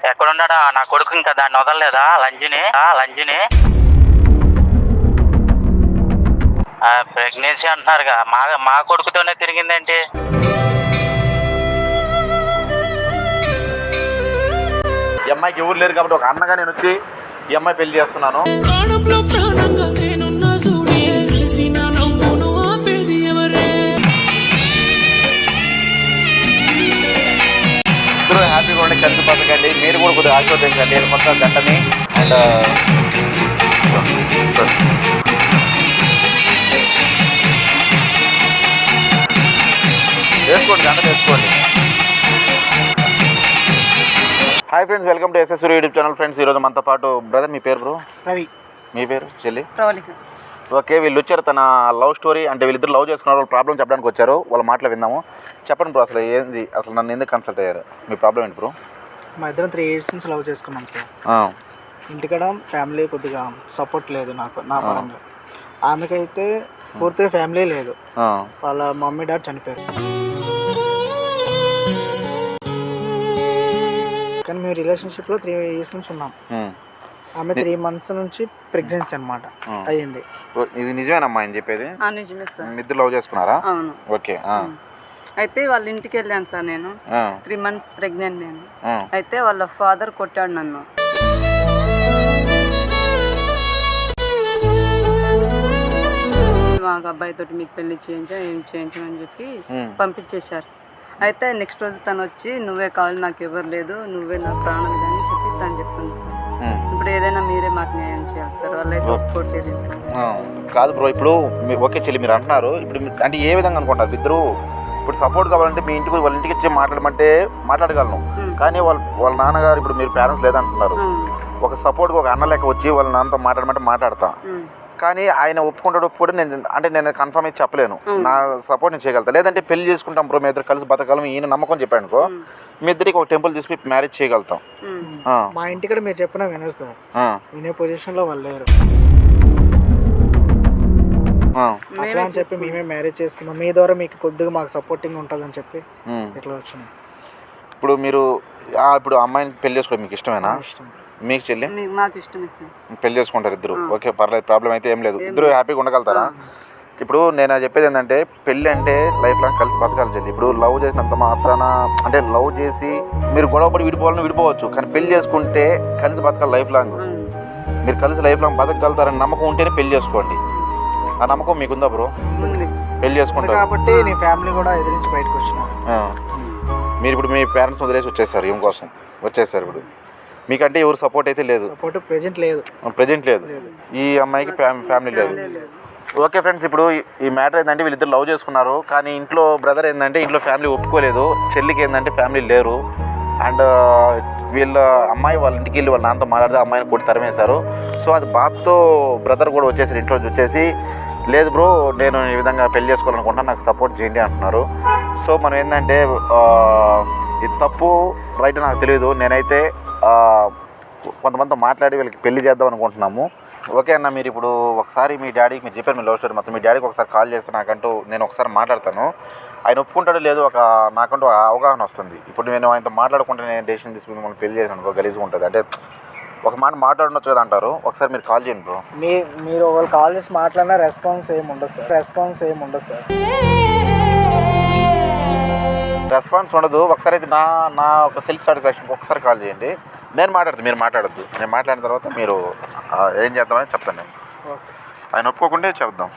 ఎక్కడున్నాడా నా కొడుకు? ఇంకా దాన్ని వదలలేదా లంజిని? ప్రెగ్నెన్సీ అంటున్నారుగా, మా కొడుకుతోనే తిరిగిందేంటి? ఈ అమ్మాయికి ఎవరు లేరు కాబట్టి ఒక అన్నగా నేను వచ్చి ఈ అమ్మాయి పెళ్లి చేస్తున్నాను. హ్యాపీగా ఉండి కలిసి బతకండి. మీరు కూడా కొద్దిగా ఆశీర్వదించండి మొత్తం గంటని. అండ్ వేసుకోండి, గంట వేసుకోండి. Hi friends, welcome to SS YouTube channel. Friends, ఈరోజు మనతో పాటు బ్రదర్, మీ పేరు బ్రో? రవి. మీ పేరు? చెల్లి. ఓకే, వీళ్ళు వచ్చారు తన లవ్ స్టోరీ, అంటే వీళ్ళిద్దరు లవ్ చేసుకున్నారు, వాళ్ళ ప్రాబ్లం చెప్పడానికి వచ్చారు. వాళ్ళ మాటలు విందాము. చెప్పండి బ్రో, అసలు ఏంది, అసలు నన్ను ఎందుకు కన్సల్ట్ అయ్యారు? మీ ప్రాబ్లం ఏంటి బ్రో? మా ఇద్దరం 3 years నుంచి లవ్ చేసుకున్నాం సార్. ఇంటికాడ ఫ్యామిలీ కొద్దిగా సపోర్ట్ లేదు నా పరంగా. ఆమెకైతే పూర్తిగా ఫ్యామిలీ లేదు, వాళ్ళ మమ్మీ డాడీ చనిపోయారు. కానీ మేము రిలేషన్షిప్లో 3 years నుంచి ఉన్నాం. ఆమె 3 months నుంచి ప్రెగ్నెన్సీ అనమాట అయ్యింది. ఇది నిజమేనమ్మా ఆయన చెప్పేది? నిజమే సార్. ఇద్దరు లవ్ చేసుకున్నారా? అవును. ఓకే. అయితే వాళ్ళ ఇంటికి వెళ్ళాను సార్ నేను. 3 months ప్రెగ్నెంట్ నేను. అయితే వాళ్ళ ఫాదర్ కొట్టాడు నన్ను. మా అబ్బాయితో మీకు పెళ్లి చేయించమని చెప్పి పంపించేశారు. అయితే నెక్స్ట్ రోజు తను వచ్చి నువ్వే కావాలి, నాకు ఎవరు లేదు, నువ్వే నా ప్రాణం అని చెప్పి తను చెప్తుంది సార్. ఇప్పుడు ఏదైనా మీరే మాకు న్యాయం చేయాలి సార్. వాళ్ళైతే కొట్టేది కాదు బ్రో. ఇప్పుడు ఓకే చెల్లి, మీరు అంటున్నారు, ఇప్పుడు అంటే ఏ విధంగా అనుకుంటారు ఇద్దరు? ఇప్పుడు సపోర్ట్ కావాలంటే మీ ఇంటికి వాళ్ళ ఇంటికి వచ్చి మాట్లాడమంటే మాట్లాడగలను, కానీ వాళ్ళ నాన్నగారు, ఇప్పుడు మీరు పేరెంట్స్ లేదంటున్నారు, ఒక సపోర్ట్గా ఒక అన్న లెక్క వచ్చి వాళ్ళ నాన్నతో మాట్లాడమంటే మాట్లాడతా. కానీ ఆయన ఒప్పుకుంటాడు నేను కన్ఫర్మ్ అయితే చెప్పలేను. నా సపోర్ట్ నేను చేయగలుగుతా. లేదంటే పెళ్లి చేసుకుంటాం బ్రో, మీ ఇద్దరు కలిసి బతకాలం, ఈయన నమ్మకం చెప్పాను అనుకో, మీ ఇద్దరికి ఒక టెంపుల్ తీసుకుని మ్యారేజ్ చేయగలుగుతాం. మా ఇంటికి మీరు చెప్పినా వినరు సార్. వినే పొజిషన్లో వాళ్ళు లేరు. అట్లా అని చెప్పి మేమే మ్యారేజ్ చేసుకున్నాం. మీ ద్వారా మీకు కొద్దిగా మాకు సపోర్టింగ్ ఉంటుందని చెప్పి ఇట్లా వచ్చినాం. ఇప్పుడు మీరు ఇప్పుడు అమ్మాయిని పెళ్లి చేసుకోవడం మీకు ఇష్టమేనా? మీకు చెల్లి? మాకు ఇష్టమే సార్. పెళ్లి చేసుకుంటారు ఇద్దరు? ఓకే, పర్లేదు, ప్రాబ్లం అయితే ఏం లేదు. ఇద్దరు హ్యాపీగా ఉండగలుగుతారా? ఇప్పుడు నేను చెప్పేది ఏంటంటే, పెళ్ళి అంటే లైఫ్ లాంగ్ కలిసి బతకాలి చెల్లి. ఇప్పుడు లవ్ చేసినంత మాత్రాన, అంటే లవ్ చేసి మీరు గొడవపడి విడిపోవాలని విడిపోవచ్చు, కానీ పెళ్లి చేసుకుంటే కలిసి బతకాలి లైఫ్ లాంగ్. మీరు కలిసి లైఫ్ లాంగ్ బతకగలుగుతారని నమ్మకం ఉంటేనే పెళ్లి చేసుకోండి. ఆ నమ్మకం మీకుందా బ్రో? పెళ్లి చేసుకుంటారు కాబట్టి నీ ఫ్యామిలీ కూడా ఎదిరించి బయటకు వచ్చిన. మీరు ఇప్పుడు మీ పేరెంట్స్ వదిలేసి వచ్చేసారు, ఏం కోసం వచ్చేసారు? ఇప్పుడు మీకంటే ఎవరు సపోర్ట్ అయితే లేదు? సపోర్ట్ ప్రెజెంట్ లేదు. ఈ అమ్మాయికి ఫ్యామిలీ లేదు. ఓకే ఫ్రెండ్స్, ఇప్పుడు ఈ మ్యాటర్ ఏంటంటే, వీళ్ళిద్దరు లవ్ చేసుకున్నారు, కానీ ఇంట్లో బ్రదర్ ఏంటంటే ఇంట్లో ఫ్యామిలీ ఒప్పుకోలేదు, చెల్లికి ఏంటంటే ఫ్యామిలీ లేరు. అండ్ వీళ్ళ అమ్మాయి వాళ్ళ ఇంటికి వెళ్ళి వాళ్ళ నాన్నతో మాట్లాడితే అమ్మాయిని కొట్టి తరిమేశారు. సో అది బాధతో బ్రదర్ కూడా వచ్చేసి ఇంట్లో వచ్చేసి, లేదు బ్రో నేను ఈ విధంగా పెళ్లి చేసుకోవాలనుకుంటా, నాకు సపోర్ట్ చేయండి అంటున్నారు. సో మనం ఏంటంటే, ఇది తప్పు రైట్ నాకు తెలియదు. నేనైతే కొంతమందితో మాట్లాడి వీళ్ళకి పెళ్లి చేద్దాం అనుకుంటున్నాము. ఓకే అన్న, మీరు ఇప్పుడు ఒకసారి మీ డాడీకి మీరు చెప్పారు, మీ లవ్ స్టోరీ మొత్తం మీ డాడీకి ఒకసారి కాల్ చేస్తే నేను ఒకసారి మాట్లాడతాను. ఆయన ఒప్పుకుంటాడో లేదో నాకంటూ అవగాహన వస్తుంది. ఇప్పుడు నేను ఆయనతో మాట్లాడుకుంటే నేను డెసిషన్ తీసుకుని మిమ్మల్ని పెళ్లి చేసాను గలీజ్గా ఉంటుంది, అంటే ఒక మాట మాట్లాడవచ్చు కదా అంటారు. ఒకసారి మీరు కాల్ చేయండి బ్రో. మీరు ఒకళ్ళు కాల్ చేసి మాట్లాడినా రెస్పాన్స్ ఏమి ఉండదు సార్. రెస్పాన్స్ ఉండదు. ఒకసారి అయితే నా ఒక సెల్ఫ్ సాటిస్ఫాక్షన్కి ఒకసారి కాల్ చేయండి. నేను మాట్లాడతాను, మీరు మాట్లాడద్దు. నేను మాట్లాడిన తర్వాత మీరు ఏం చేద్దామని చెప్తాను నేను. ఆయన ఒప్పుకోకుంటే చెప్దాం.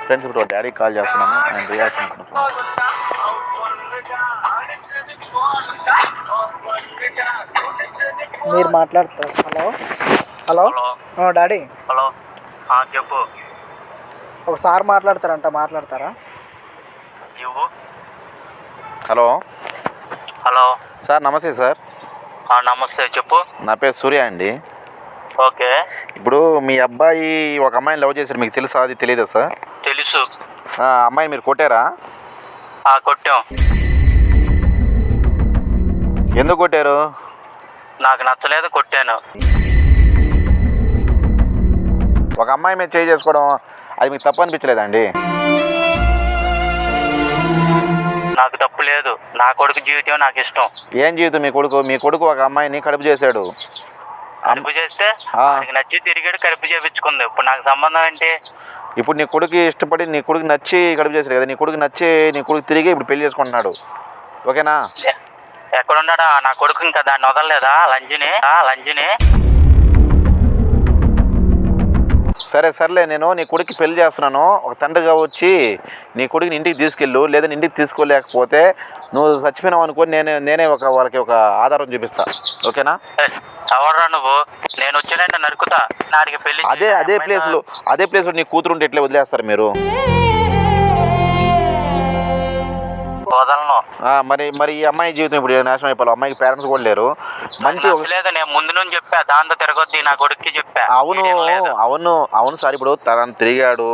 ఫ్రెండ్స్, ఇప్పుడు డాడీకి కాల్ చేస్తున్నాను, ఆయన రియాక్షన్. మీరు మాట్లాడతారు. Hello daddy. హలో, చెప్పు. ఒకసారి మాట్లాడతారా? హలో సార్, నమస్తే సార్. నమస్తే, చెప్పు. నా పేరు సూర్య అండి. ఓకే. ఇప్పుడు మీ అబ్బాయి ఒక అమ్మాయిని లవ్ చేశారు, మీకు తెలుసా? అది తెలియదా సార్? తెలుసు. అమ్మాయిని మీరు కొట్టారా? కొట్టాం. ఎందుకు కొట్టారు? నాకు నచ్చలేదు, కొట్టాను. ఒక అమ్మాయి మీద చేయి చేసుకోవడం అది మీకు తప్పు అనిపించలేదండి? నాకు తప్పు లేదు. నా కొడుకు జీవితం నాకు ఇష్టం. ఏం జీవితం మీ కొడుకు ఒక అమ్మాయిని కడుపు చేశాడు. కడుపు చేస్తే నాకు నచ్చి తిరిగాడు, కడుపు చేపించుకుంది. ఇప్పుడు నాకు సంబంధం ఏంటి? ఇప్పుడు నీ కొడుకు ఇష్టపడి నీ కొడుకు నచ్చి కడుపు చేశాడు కదా, నీ కొడుకు నచ్చి నీ కొడుకు తిరిగి ఇప్పుడు పెళ్లి చేసుకుంటున్నాడు. ఓకేనా? ఎక్కడున్నాడా నా కొడుకు? ఇంకా దాన్ని వదలలేదా లంజిని? సర్లే, నేను నీ కొడుకు పెళ్లి చేస్తున్నాను. ఒక తండ్రిగా వచ్చి నీ కొడుకుని ఇంటికి తీసుకెళ్ళు, లేదా ఇంటికి తీసుకోలేకపోతే నువ్వు చచ్చిపోయినావు అనుకో, నేనే వాళ్ళకి ఒక ఆధారం చూపిస్తా. ఓకేనా? ఎవడరా నువ్వు? నేను వచ్చినట్టు నరుకుతా. నాడికి పెళ్లి అదే ప్లేస్లో నీ కూతురు ఉంటే ఎట్లా వదిలేస్తారు మీరు? వదలను. మరి ఈ అమ్మాయి జీవితం ఇప్పుడు నాశనం అయిపోవాలి. అమ్మాయికి పేరెంట్స్ కూడా లేరు. మంచి లేదు, నేను ముందు నుంచి చెప్పా, దాంతో తిరగొద్ది నా కొడుక్కి చెప్పా. అవును సార్. ఇప్పుడు తనని తిరిగాడు,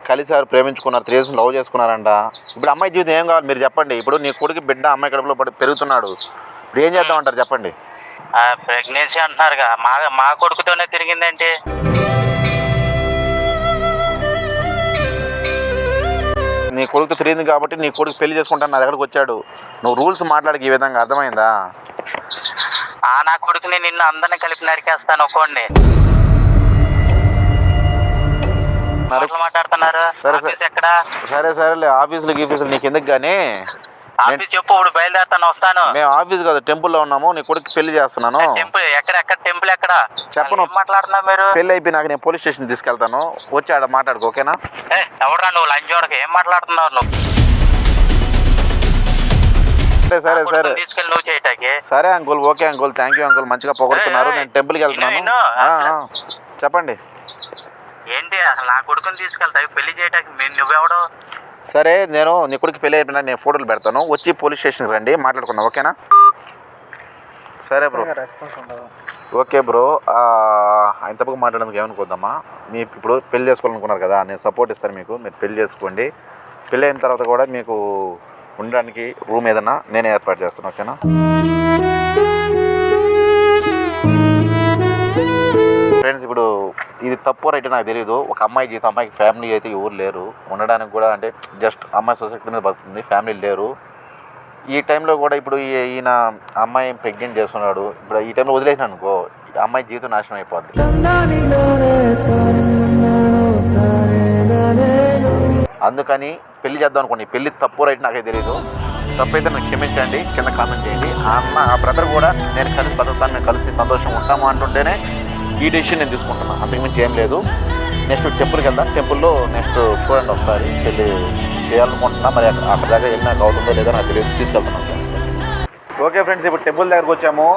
కలిసారు, ప్రేమించుకున్నారు, 3 years లవ్ చేసుకున్నారంట. ఇప్పుడు అమ్మాయి జీవితం ఏం కావాలి మీరు చెప్పండి. ఇప్పుడు నీ కొడుకు బిడ్డ అమ్మాయి కడుపులో పెరుగుతున్నాడు. ఇప్పుడు ఏం చేద్దామంటారు చెప్పండి? ప్రెగ్నెన్సీ అంటున్నారుగా, మా కొడుకుతోనే తిరిగిందేంటి? నీ కొడుకు తిరిగింది కాబట్టి నీ కొడుకు పెళ్లి చేసుకుంటాను నా దగ్గరకు వచ్చాడు. నువ్వు రూల్స్ మాట్లాడక ఈ విధంగా, అర్థమైందా? నా కొడుకుని నిన్ను అందరిని కలిపి నరికేస్తాను ఒక్కోడిని. మాట్లాడుతున్నారు. సరేలే, ఆఫీసులు నీకు ఎందుకు కానీ చెప్పు, ఇప్పుడు బయలుదేరుతాను, వస్తాను. మేము ఆఫీస్ కాదు, టెంపుల్లో ఉన్నాము. నీ కొడుకు పెళ్లి చేస్తున్నాను. టెంపుల్ ఎక్కడ? టెంపుల్ ఎక్కడ చెప్పను. మాట్లాడుతున్నారు మీరు? పెళ్లి అయిపోయినాక నేను పోలీస్ స్టేషన్ తీసుకెళ్తాను. వచ్చి ఆడ మాట్లాడుకో. ఓకేనా? ఎవరా నువ్వు లంచోడకి? ఏం మాట్లాడుతున్నావు నువ్వు? సరే తీసుకెళ్ళి నువ్వు చేయటానికి. సరే uncle, okay uncle, thank you uncle, మంచిగా పొగడుతున్నారు. నేను టెంపుల్కి వెళ్తున్నాను. చెప్పండి. ఏంటి అసలు నా కొడుకుని తీసుకెళ్తావు పెళ్లి చేయటానికి? నువ్వెవడు? సరే, నేను నీ కొడుకు పెళ్లి అయిపోయినా నేను ఫోటోలు పెడతాను. వచ్చి పోలీస్ స్టేషన్కి రండి, మాట్లాడుకుందాం. ఓకేనా? సరే బ్రో. Okay bro. ఆయన తప్పక మాట్లాడేందుకు ఏమనుకోద్దమ్మా. మీ ఇప్పుడు పెళ్లి చేసుకోవాలనుకున్నారు కదా, నేను సపోర్ట్ ఇస్తాను మీకు. మీరు పెళ్లి చేసుకోండి. పెళ్ళి అయిన తర్వాత కూడా మీకు ఉండడానికి రూమ్ ఏదన్నా నేనే ఏర్పాటు చేస్తాను. ఓకేనా? ఫ్రెండ్స్, ఇప్పుడు ఇది తప్పు రైట్ నాకు తెలియదు. ఒక అమ్మాయి జీవితం, అమ్మాయికి ఫ్యామిలీ అయితే ఎవరు లేరు ఉండడానికి కూడా. అంటే జస్ట్ అమ్మాయి సొసైటీ మీద బతుకుతుంది, ఫ్యామిలీ లేరు. ఈ టైంలో కూడా ఇప్పుడు ఈయన అమ్మాయి ప్రెగ్నెంట్ చేస్తున్నాడు. ఇప్పుడు ఈ టైంలో వదిలేసిన అనుకో, అమ్మాయి జీవితం నాశనం అయిపోద్ది. అందుకని పెళ్లి చేద్దాం అనుకోండి. పెళ్లి తప్పు రైట్ నాకైతే తెలియదు. తప్పైతే నాకు క్షమించండి, కింద కామెంట్ చేయండి. ఆ బ్రదర్ కూడా నేను కలిసి బతుకుతాను, మేము కలిసి సంతోషంగా ఉంటాము అంటుంటేనే ఈ డెసిషన్ నేను తీసుకుంటున్నాను. అంతకుమించి ఏం లేదు. నెక్స్ట్ టెంపుల్కి వెళ్దాం. టెంపుల్లో నెక్స్ట్ చూడండి ఒకసారి పెళ్ళి చేయాలనుకుంటున్నా. మరి అక్కడ దగ్గర వెళ్ళినాక అవుతుందో లేదో నాకు తెలియదు, తీసుకెళ్తున్నాను. ఓకే ఫ్రెండ్స్, ఇప్పుడు టెంపుల్ దగ్గరకు వచ్చాము.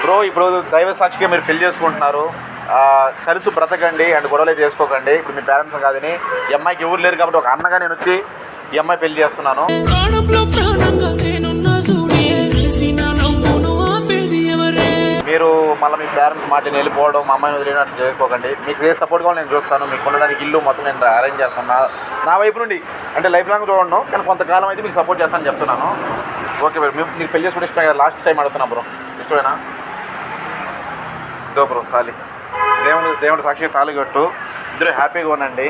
బ్రో, ఇప్పుడు దైవ సాక్షిగా మీరు పెళ్లి చేసుకుంటున్నారు. కలిసి బ్రతకండి అండ్ గొడవలే చేసుకోకండి. ఇప్పుడు మీ పేరెంట్స్ కాదని, ఈ అమ్మాయికి ఎవరు లేరు కాబట్టి ఒక అన్నగా నేను వచ్చి ఈ అమ్మాయి పెళ్లి చేస్తున్నాను. మీరు మళ్ళీ మీ పేరెంట్స్ మాటని వెళ్ళిపోవడం, మా అమ్మాయిని వదిలినట్టు చేసుకోకండి. మీకు ఏ సపోర్ట్ కావాలి నేను చూస్తాను. మీకు ఉండడానికి ఇల్లు మొత్తం నేను అరేంజ్ చేస్తాను నా వైపు నుండి. అంటే లైఫ్ లాంగ్ చూడను, కానీ కొంతకాలం అయితే మీకు సపోర్ట్ చేస్తానని చెప్తున్నాను. ఓకే బ్రో, మీకు పెళ్లి చేసుకుంటే ఇష్టం కదా? లాస్ట్ టైం అడుగుతున్నా బ్రో, ఇష్టమేనా? ఇదో బ్రో తాళి, దేవుడు సాక్షి తాళి కట్టు. ఇద్దరు హ్యాపీగా ఉండండి.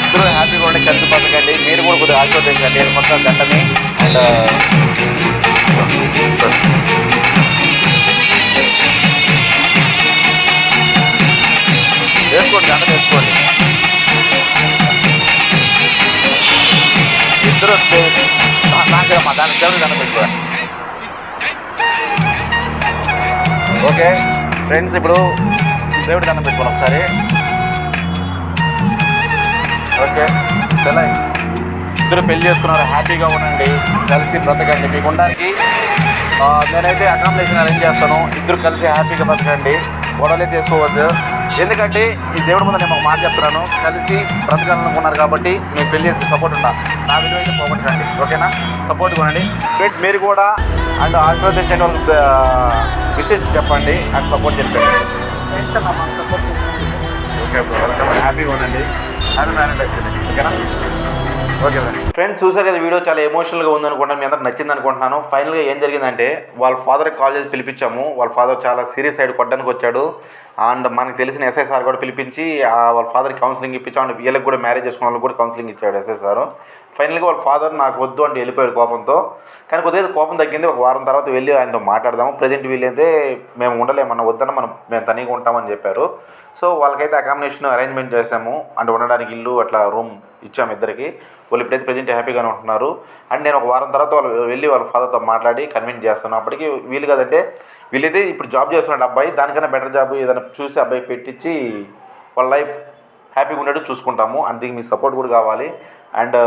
ఇద్దరు హ్యాపీగా ఉండి కలిసి బతకండి. మీరు కూడా కొద్దిగా ఆశీర్వదించండి మొత్తం గంటని. అండ్ వేసుకోండి, గంట వేసుకోండి. ఇద్దరు నాకే మా దాని దేవుడు గంట పెట్టుకోండి. ఓకే ఫ్రెండ్స్, ఇప్పుడు దేవుడి దండం పెట్టుకోండి ఒకసారి. ఓకే, చాలా ఇద్దరు పెళ్లి చేసుకున్నారు, హ్యాపీగా ఉండండి, కలిసి బ్రతకండి. మీకు ఉండడానికి నేనైతే అకామిడేషన్ అరేంజ్ చేస్తాను. ఇద్దరు కలిసి హ్యాపీగా బ్రతకండి, గొడవలే చేసుకోవద్దు. ఎందుకంటే ఈ దేవుడి ముందు నేను ఒక మాట చెప్తున్నాను, కలిసి బ్రతకాలనుకున్నారు కాబట్టి మీకు పెళ్లి చేసుకుని సపోర్ట్ ఉండాలి. నా విలువ అయితే పోగొట్టండి. ఓకేనా? సపోర్ట్గా ఉండండి ఫ్రెండ్స్. మీరు కూడా అండ్ ఆశీర్వదించండి, వాళ్ళకి విషెస్ చెప్పండి అండ్ సపోర్ట్ చెప్పండి. Okay bro, welcome. హ్యాపీగా ఉండండి. Happy marriage life. ఓకేనా? ఓకే ఫ్రెండ్స్, చూసారు కదా వీడియో, చాలా ఎమోషనల్గా ఉందనుకుంటాను. మీ అందరికి నచ్చింది అనుకుంటున్నాను. ఫైనల్గా ఏం జరిగిందంటే వాళ్ళ ఫాదర్కి కాల్ చేసి పిలిపించాము. వాళ్ళ ఫాదర్ చాలా సీరియస్ సైడ్ కొట్టడానికి వచ్చాడు. అండ్ మనకు తెలిసిన ఎస్ఐ సార్ కూడా పిలిపించి వాళ్ళ ఫాదర్కి కౌన్సిలింగ్ ఇప్పించాం. అండ్ వీళ్ళకి కూడా మ్యారేజ్ చేసుకున్న వాళ్ళకి కూడా కౌన్సిలింగ్ ఇచ్చాడు ఎస్ఐ సార్. ఫైనల్గా వాళ్ళ ఫాదర్ నాకు వద్దు అంటే వెళ్ళిపోయాడు కోపంతో. కానీ కొద్దిగా కోపం తగ్గింది. ఒక వారం తర్వాత వెళ్ళి ఆయనతో మాట్లాడదాము, ప్రజెంట్ వీళ్ళైతే మేము ఉండలేమన్నా, వద్దన్న మేము తనీగా ఉంటామని చెప్పారు. సో వాళ్ళకైతే అకామిడేషన్ అరేంజ్మెంట్ చేసాము, అంటే ఉండడానికి ఇల్లు అట్లా రూమ్ ఇచ్చాము ఇద్దరికి. వాళ్ళు ఇప్పుడైతే ప్రజెంట్ హ్యాపీగానే ఉంటున్నారు. అండ్ నేను ఒక వారం తర్వాత వాళ్ళు వెళ్ళి వాళ్ళ ఫాదర్తో మాట్లాడి కన్విన్స్ చేస్తాను. అప్పటికి వీలు కదంటే వీళ్ళైతే ఇప్పుడు జాబ్ చేస్తున్నాడు అబ్బాయి, దానికన్నా బెటర్ జాబ్ ఏదైనా చూసి అబ్బాయి పెట్టించి వాళ్ళ లైఫ్ హ్యాపీగా ఉండేట్టు చూసుకుంటాము. అండ్ దీనికి మీ సపోర్ట్ కూడా కావాలి. అండ్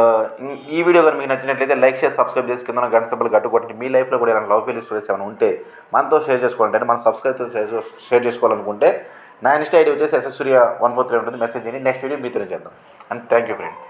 ఈ వీడియో కానీ మీకు నచ్చినట్లయితే లైక్ చేసి సబ్స్క్రైబ్ చేసి కింద గంట సింబల్ గట్టుకోండి. మీ లైఫ్లో కూడా ఏమైనా లవ్ ఫెయిల్ స్టోరీస్ ఏమైనా ఉంటే మనతో షేర్ చేసుకోవాలంటే, అంటే మన సబ్స్క్రైబ్తో షేర్ చేసుకోవాలనుకుంటే నా ఇన్స్టా ఐడి వచ్చేసి SSSurya143 ఉంటుంది. మెసేజ్ చేయండి. నెక్స్ట్ వీడియో మీతోనే చేద్దాం. And thank you friends.